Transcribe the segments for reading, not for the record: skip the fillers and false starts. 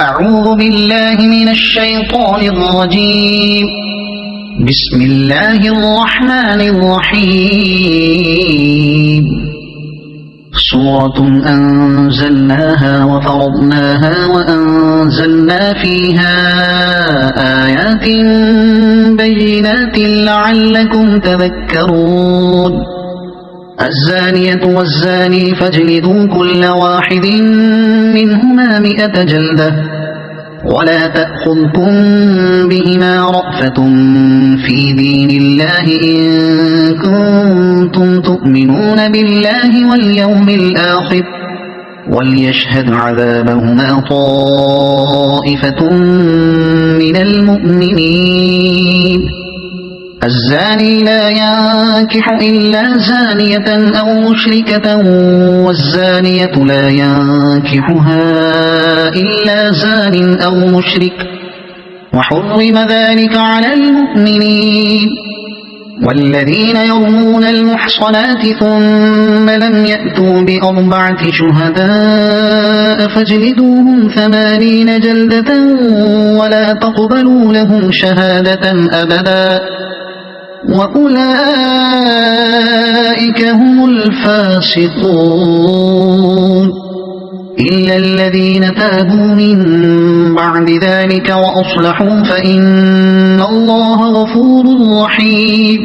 أعوذ بالله من الشيطان الرجيم. بسم الله الرحمن الرحيم. سورة أنزلناها وفرضناها وأنزلنا فيها آيات بينات لعلكم تذكرون. الزانية والزاني فاجلدوا كل واحد منهما 100 جلدة ولا تأخذكم بهما رأفة في دين الله إن كنتم تؤمنون بالله واليوم الآخر وليشهد عذابهما طائفة من المؤمنين. الزاني لا ينكح إلا زانية أو مشركة والزانية لا ينكحها إلا زان أو مشرك وحرم ذلك على المؤمنين. والذين يرمون المحصنات ثم لم يأتوا ب4 شهداء فاجلدوهم 80 جلدة ولا تقبلوا لهم شهادة أبدا وأولئك هم الفاسقون إلا الذين تابوا من بعد ذلك وأصلحوا فإن الله غفور رحيم.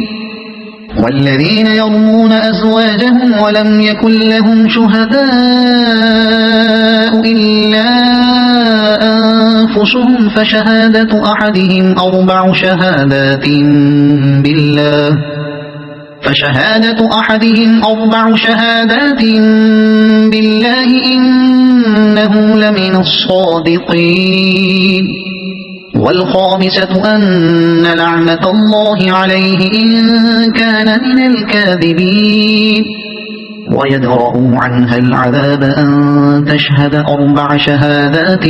والذين يرمون أزواجهم ولم يكن لهم شهداء إلا أنفسهم فشهادة أحدهم 4 شهادات بالله إنه لمن الصادقين. والخامسة أن لعنة الله عليه إن كان من الكاذبين. ويدرأ عنها العذاب أن تشهد 4 شهادات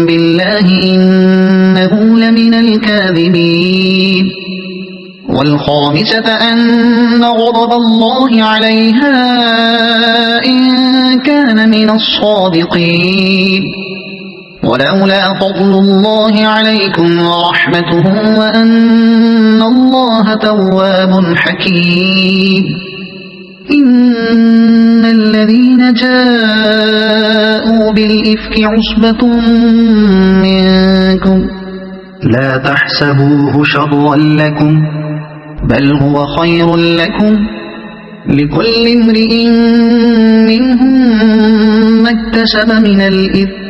بالله إنه لمن الكاذبين. والخامسة أن غضب الله عليها إن كان من الصادقين. ولولا فضل الله عليكم ورحمته وأن الله تواب حكيم. إن الذين جاءوا بالإفك عصبة منكم لا تحسبوه شرا لكم بل هو خير لكم لكل امرئ منهم ما اكتسب من الإثم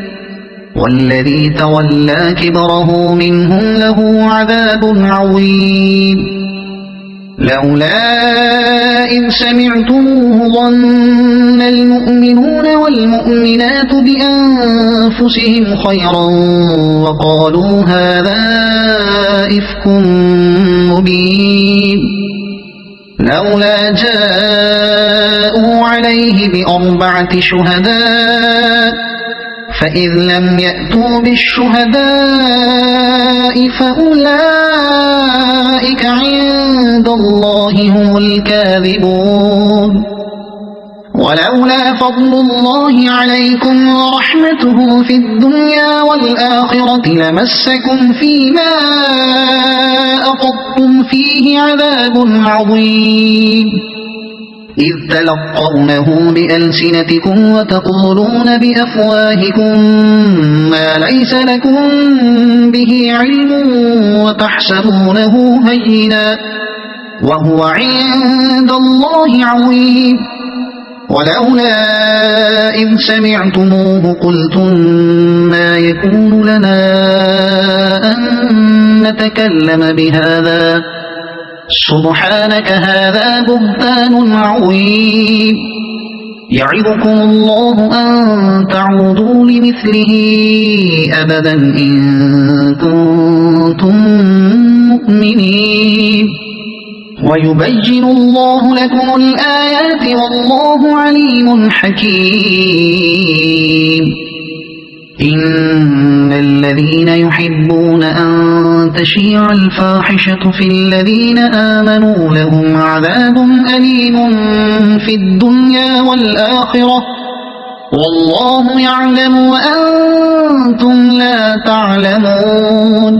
والذي تولى كبره منهم له عذاب عظيم. لولا إذ سمعتموه ظن المؤمنون والمؤمنات بأنفسهم خيرا وقالوا هذا إفك مبين. لولا جاءوا عليه ب4 شهداء فإذ لم يأتوا بالشهداء فأولئك عند الله هم الكاذبون. ولولا فضل الله عليكم ورحمته في الدنيا والآخرة لمسكم فيما أفضتم فيه عذاب عظيم. إذ تلقونه بألسنتكم وتقولون بأفواهكم ما ليس لكم به علم وتحسبونه هينا وهو عند الله عظيم. ولولا إذ سمعتموه قلتم ما يكون لنا أن نتكلم بهذا سبحانك هذا بهتان عظيم. يعظكم الله أن تعودوا لمثله أبدا إن كنتم مؤمنين. ويبين الله لكم الآيات والله عليم حكيم. إن الذين يحبون أن تشيع الفاحشة في الذين آمنوا لهم عذاب أليم في الدنيا والآخرة والله يعلم وأنتم تعلمون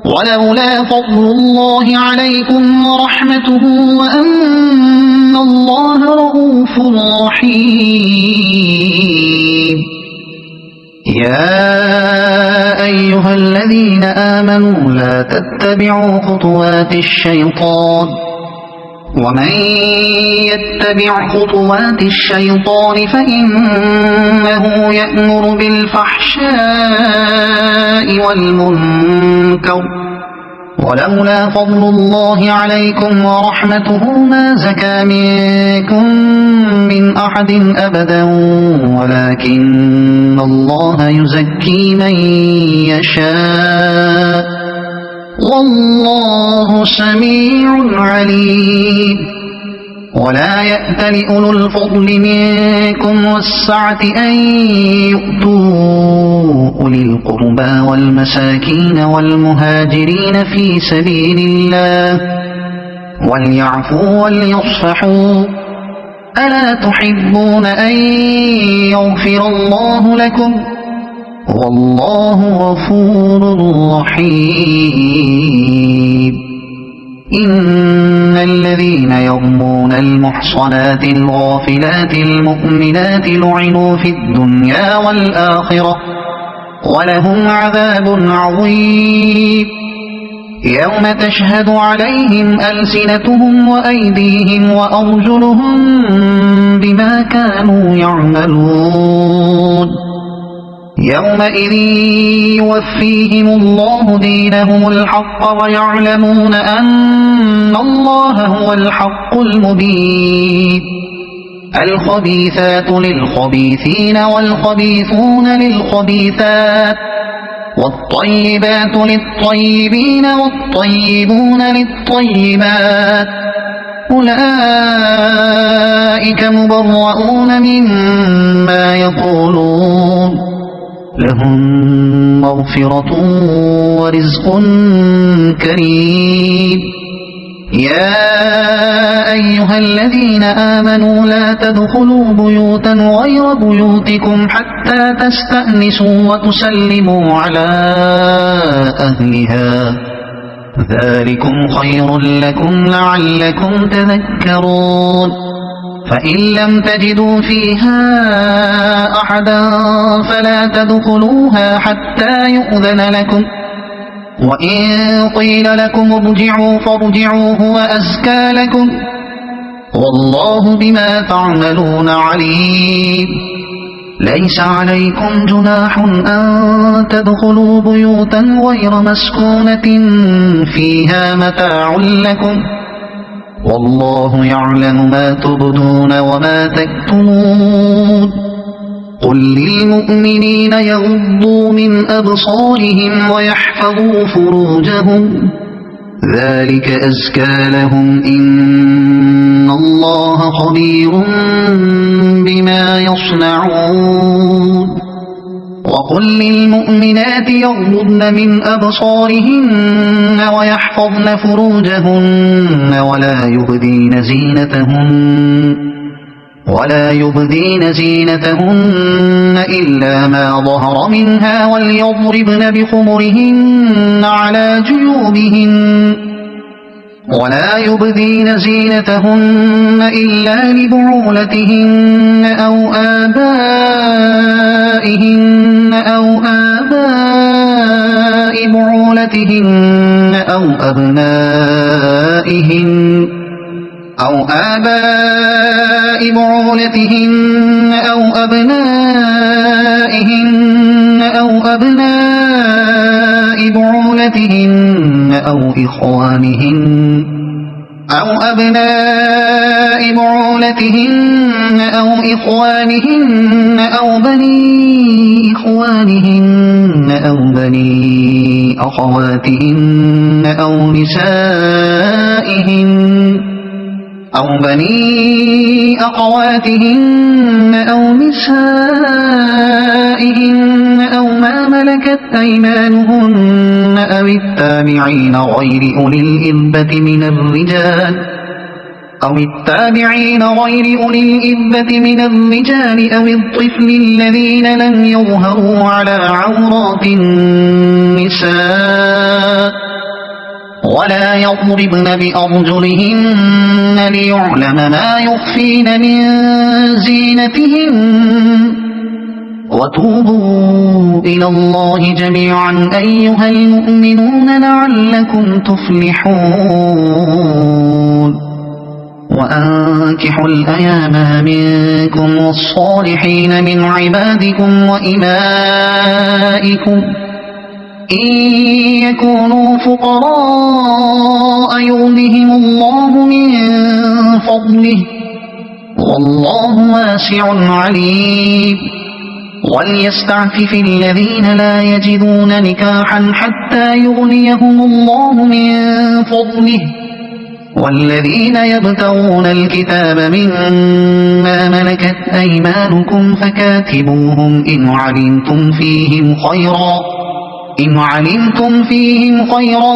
ولولا فضل الله عليكم ورحمته وأن الله رؤوف رحيم يا أيها الذين آمنوا لا تتبعوا خطوات الشيطان ومن يتبع خطوات الشيطان فإنه يأمر بالفحشاء والمنكر ولولا فضل الله عليكم ورحمته ما زكى منكم من أحد أبدا ولكن الله يزكي من يشاء والله سميع عليم ولا يأتل أولو الفضل منكم والسعة أن يؤتوا أولي القربى والمساكين والمهاجرين في سبيل الله وليعفوا وليصفحوا ألا تحبون أن يغفر الله لكم والله غفور رحيم إن الذين يرمون المحصنات الغافلات المؤمنات لعنوا في الدنيا والآخرة ولهم عذاب عظيم يوم تشهد عليهم ألسنتهم وأيديهم وأرجلهم بما كانوا يعملون يومئذ يوفيهم الله دينهم الحق ويعلمون أن الله هو الحق المبين الخبيثات للخبيثين والخبيثون للخبيثات والطيبات للطيبين والطيبون للطيبات أولئك مبرؤون مما يقولون لهم مغفرة ورزق كريم يا أيها الذين آمنوا لا تدخلوا بيوتا غير بيوتكم حتى تستأنسوا وتسلموا على أهلها ذلكم خير لكم لعلكم تذكرون فإن لم تجدوا فيها أحدا فلا تدخلوها حتى يؤذن لكم وإن قيل لكم ارجعوا فارجعوا هو أزكى لكم والله بما تعملون عليم ليس عليكم جناح أن تدخلوا بيوتا غير مسكونة فيها متاع لكم والله يعلم ما تبدون وما تكتمون قل للمؤمنين يغضوا من أبصارهم ويحفظوا فروجهم ذلك أزكى لهم إن الله خبير بما يصنعون وقل للمؤمنات يغضضن من أبصارهن ويحفظن فروجهن ولا يبدين زينتهن إلا ما ظهر منها وليضربن بخمرهن على جيوبهن ولا يبدين زينتهن إلا لبعولتهن أو آبائهن أو آباء بعولتهن أو أبنائهن أو آباء بعولتهن أو أبنائهن أو أبناء بعولتهن أو إخوانهن أو أبناء بعولتهن أو إخوانهن أو بني إخوانهن أو بني أخواتهن أو نسائهن أو بني أخواتهن أو نسائهن أو ما ملكت أيمانهن أو التابعين غير أولي الإربة من الرجال أو التابعين غير أولي الإربة من الرجال أو الطفل الذين لم يظهروا على عورات النساء ولا يضربن بأرجلهن ليعلم ما يخفين من زينتهن وتوبوا إلى الله جميعا أيها المؤمنون لعلكم تفلحون وأنكحوا الأيام منكم والصالحين من عبادكم وإمائكم إن يكونوا فقراء يغنهم الله من فضله والله واسع عليم وليستعفف الذين لا يجدون نكاحا حتى يغنيهم الله من فضله والذين يبتغون الكتاب مما ملكت أيمانكم فكاتبوهم إن علمتم فيهم خيرا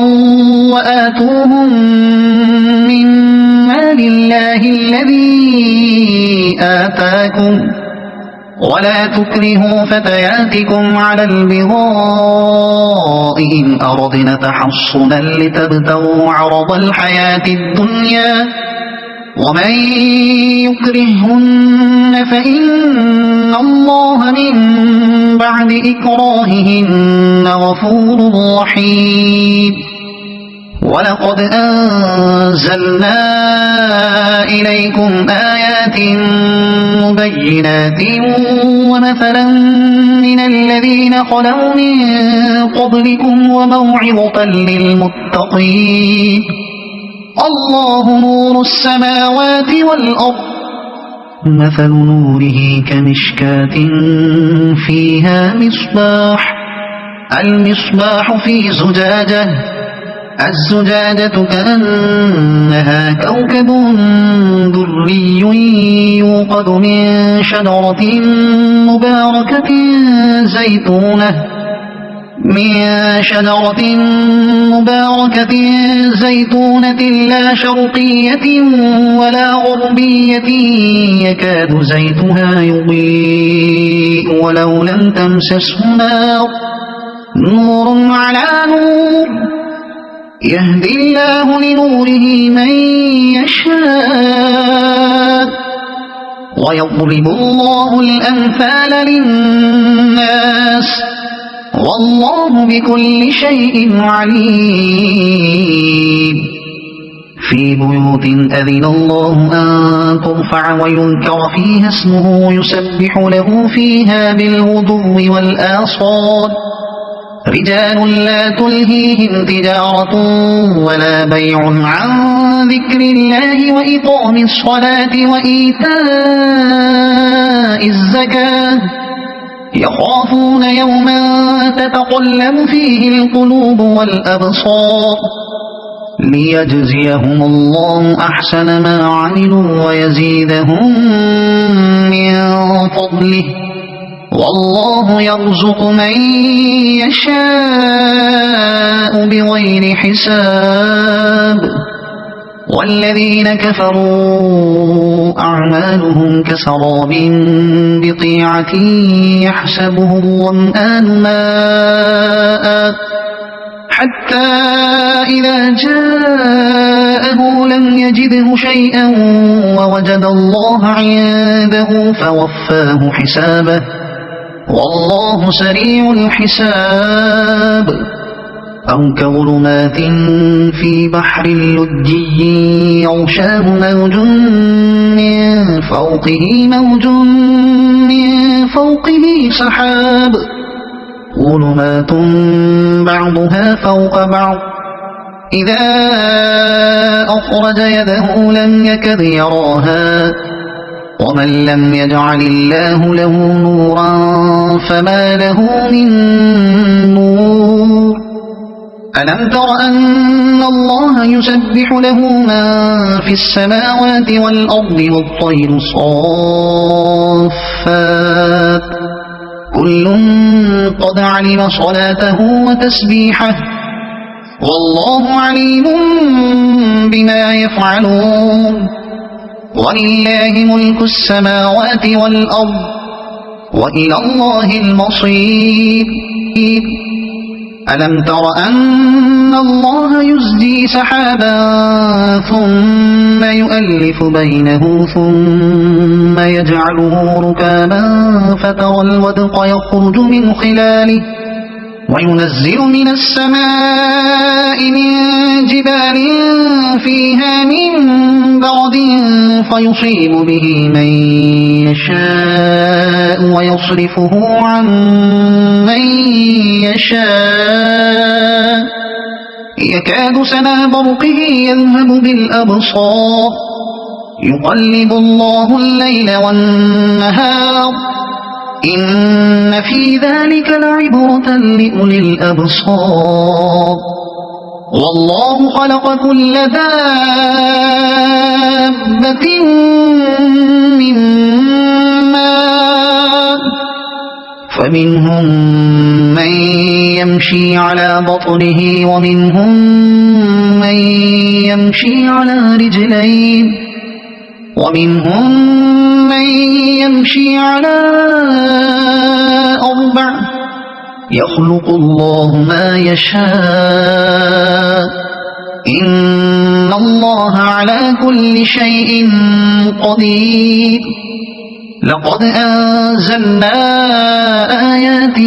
وآتوهم من مال الله الذي آتاكم ولا تكرهوا فتياتكم على البغاء إن أردنا تحصنا لتبتغوا عرض الحياة الدنيا ومن يكرهن فإن الله من بعد إكراههن غفور رحيم ولقد أنزلنا إليكم آيات مبينات ومثلا من الذين خلوا من قبلكم وموعظة للمتقين الله نور السماوات والأرض مثل نوره كمشكاة فيها المصباح في زجاجة الزجاجة كأنها كوكب دري يوقد من شجرة مباركة زيتونة لا شرقية ولا غربية يكاد زيتها يضيء ولو لم تمسسه نور على نور يهدي الله لنوره من يشاء ويضرب الله الأمثال للناس والله بكل شيء عليم في بيوت أذن الله أن ترفع ويذكر فيها اسمه يسبح له فيها بالغدو والآصال رجال لا تلهيهم تجارة ولا بيع عن ذكر الله وإقام الصلاة وإيتاء الزكاة يخافون يوما تتقلب فيه القلوب والأبصار ليجزيهم الله أحسن ما عملوا ويزيدهم من فضله والله يرزق من يشاء بغير حساب والذين كفروا أعمالهم كسراب بقيعة يحسبه الظمآن ماء حتى إذا جاءه لم يجده شيئا ووجد الله عنده فوفاه حسابه والله سريع الحساب أو كظلمات في بحر لجي يغشاه موج من فوقه سحاب ظلمات بعضها فوق بعض إذا أخرج يده لم يكد يراها ومن لم يجعل الله له نورا فما له من نور ألم تر أن الله يسبح له ما في السماوات والأرض والطير صافات كل قد علم صلاته وتسبيحه والله عليم بما يفعلون ولله ملك السماوات والأرض وإلى الله المصير ألم تر أن الله يزجي سحابا ثم يؤلف بينه ثم يجعله ركاما فترى الودق يخرج من خلاله وينزل من السماء من جبال فيها من برد فيصيب به من يشاء ويصرفه عن من يشاء يكاد سنا برقه يذهب بالأبصار يقلب الله الليل والنهار إن في ذلك لعبرة لأولي الأبصار والله خلق كل دابة من ماء فمنهم من يمشي على بطنه ومنهم من يمشي على رجلين ومنهم من يمشي على أربع يخلق الله ما يشاء إن الله على كل شيء قدير لقد أنزلنا آيات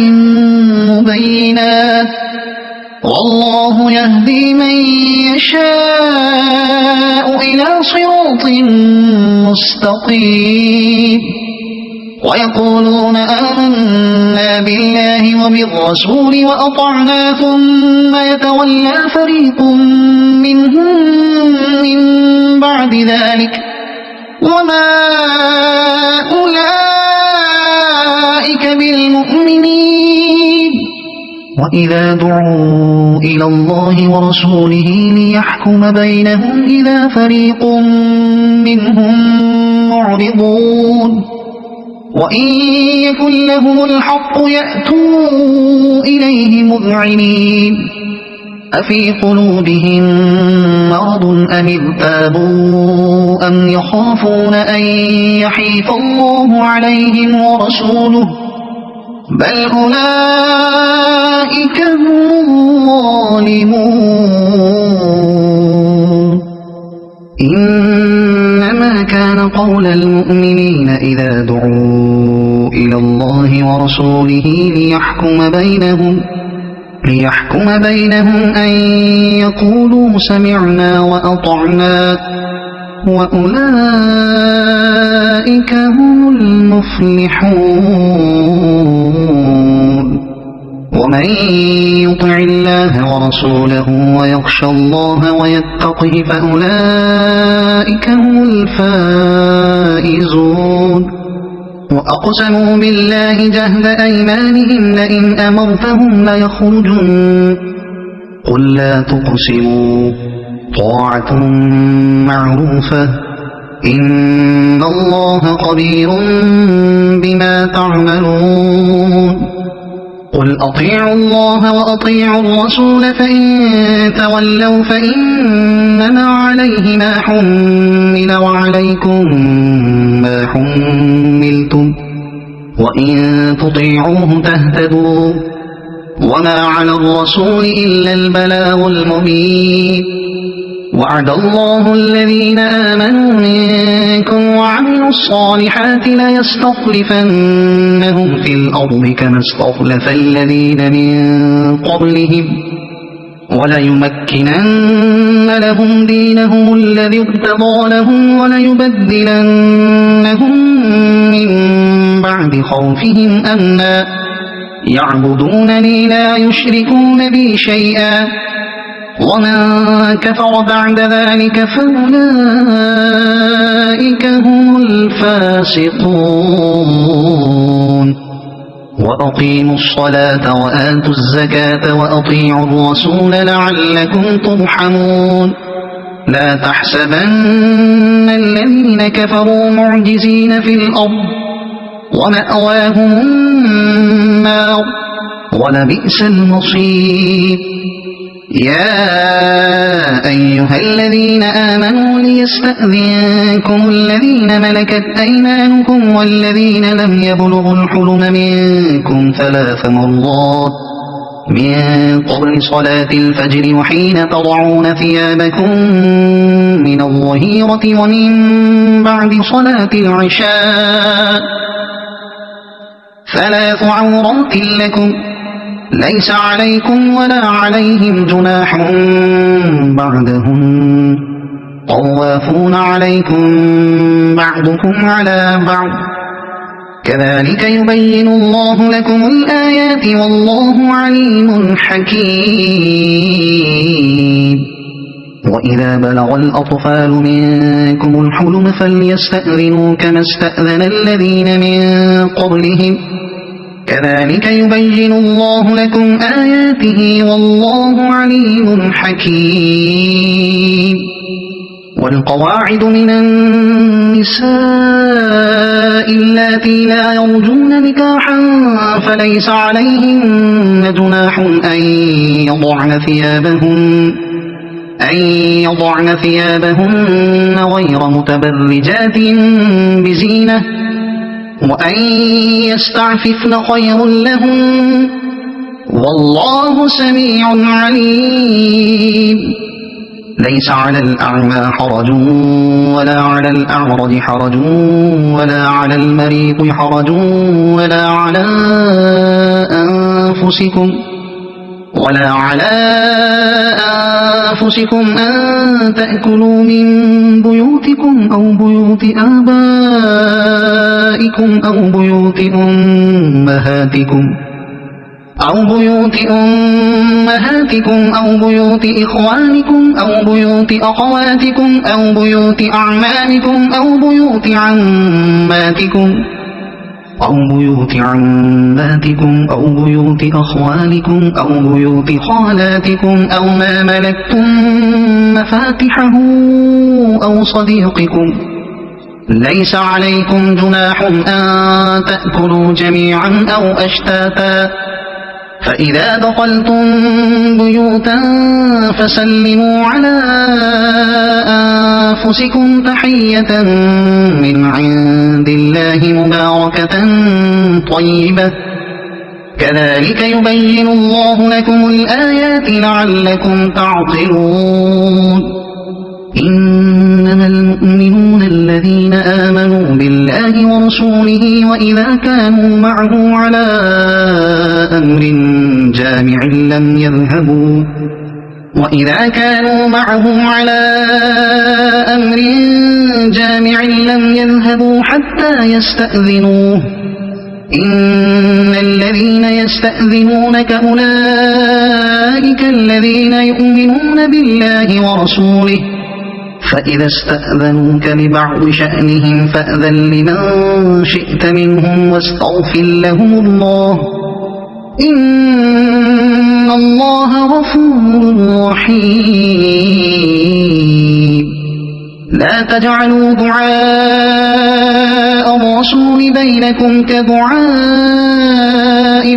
مبينات والله يهدي من يشاء إلى صراط مستقيم ويقولون آمنا بالله وبالرسول وأطعنا ثم يتولى فريق منهم من بعد ذلك وما أولئك بالمؤمنين وإذا دعوا إلى الله ورسوله ليحكم بينهم إذا فريق منهم معرضون وإن يكن لهم الحق يأتوا إليه مذعنين أفي قلوبهم مرض أم ارتابوا أم يخافون أن يحيف الله عليهم ورسوله بل أولئك هم الظالمون إنما كان قول المؤمنين إذا دعوا إلى الله ورسوله ليحكم بينهم أن يقولوا سمعنا وأطعنا وأولئك هم المفلحون ومن يطع الله ورسوله ويخشى الله ويتقه فأولئك هم الفائزون وأقسموا بالله جهد أيمانهم لئن أمرتهم ليخرجن قل لا تقسموا طاعة معروفة إن الله خبير بما تعملون قل أطيعوا الله وأطيعوا الرسول فإن تولوا فإنما عليه ما حمل وعليكم ما حملتم وإن تطيعوه تهتدوا وما على الرسول إلا البلاغ المبين وعد الله الذين آمنوا منكم وعملوا الصالحات ليستخلفنهم في الأرض كما استخلف الذين من قبلهم وليمكنن لهم دينهم الذي ارتضى لهم وليبدلنهم من بعد خوفهم أمنا يعبدونني لا يشركون بي شيئا ومن كفر بعد ذلك فأولئك هم الفاسقون وأقيموا الصلاة وآتوا الزكاة وأطيعوا الرسول لعلكم ترحمون لا تحسبن الذين كفروا معجزين في الأرض ومأواهم النار ولبئس المصير يا أيها الذين آمنوا ليستأذنكم الذين ملكت أيمانكم والذين لم يبلغوا الحلم منكم 3 مرات من قبل صلاة الفجر وحين تضعون ثيابكم من الظهيرة ومن بعد صلاة العشاء 3 عورات لكم ليس عليكم ولا عليهم جناح بعدهم طوافون عليكم بعضكم على بعض كذلك يبين الله لكم الآيات والله عليم حكيم وإذا بلغ الأطفال منكم الحلم فليستأذنوا كما استأذن الذين من قبلهم كذلك يبين الله لكم آياته والله عليم حكيم والقواعد من النساء اللاتي لا يرجون نكاحا فليس عليهن جناح أن يضعن ثيابهن غير متبرجات بزينة وأن يستعففن خير لهم والله سميع عليم ليس على الأعمى حرج ولا على الأعرج حرج ولا على المريض حرج ولا على أنفسكم أن تأكلوا من بيوتكم أو بيوت آبائكم أو بيوت أمهاتكم أو بيوت إخوانكم أو بيوت أخواتكم أو بيوت أعمامكم أو بيوت عماتكم أو بيوت أخوالكم أو بيوت خالاتكم أو ما ملكتم مفاتحه أو صديقكم ليس عليكم جناح أن تأكلوا جميعا أو أشتاتا فإذا دخلتم بيوتا فسلموا على أنفسكم تحية من عند الله مباركة طيبة كذلك يبين الله لكم الآيات لعلكم تعقلون إنما المؤمنون الذين آمنوا بالله ورسوله وإذا كانوا معه على أمر جامع لم يذهبوا حتى يستأذنوه إن الذين يستأذنونك أولئك الذين يؤمنون بالله ورسوله فإذا استأذنوك لبعض شأنهم فأذن لمن شئت منهم واستغفر لهم الله إن الله غفور رحيم لا تجعلوا دعاء الرسول بينكم كدعاء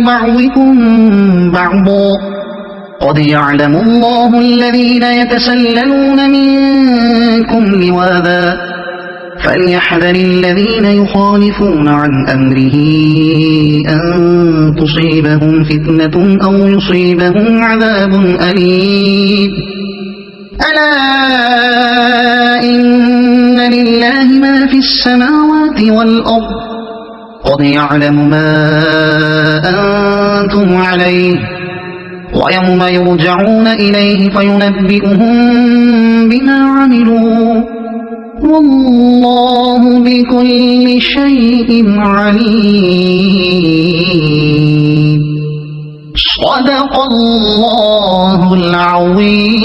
بعضكم بعضا قد يعلم الله الذين يتسللون منكم لواذا فليحذر الذين يخالفون عن أمره أن تصيبهم فتنة أو يصيبهم عذاب أليم ألا إن لله ما في السماوات والأرض قد يعلم ما أنتم عليه ويوم يرجعون إليه فينبئهم بما عملوا والله بكل شيء عليم صدق الله العظيم.